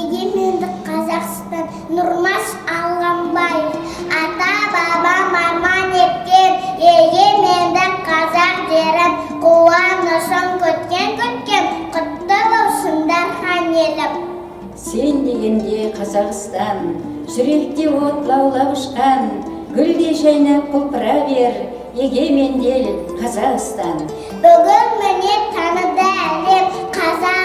егеменді Қазақстан, Нұрмаш Алғанбаев. Ата бабам арман еткен егеменді қазақ жерін, қуанышын күткен, құтты болсындар хан елім. Сен дегенде Қазақстан, жүректе от лаулап ұшқан, гүлде жайнап құлпыра бер, егемендел Қазақстан. Бүгін міне таныды әлем, қазақ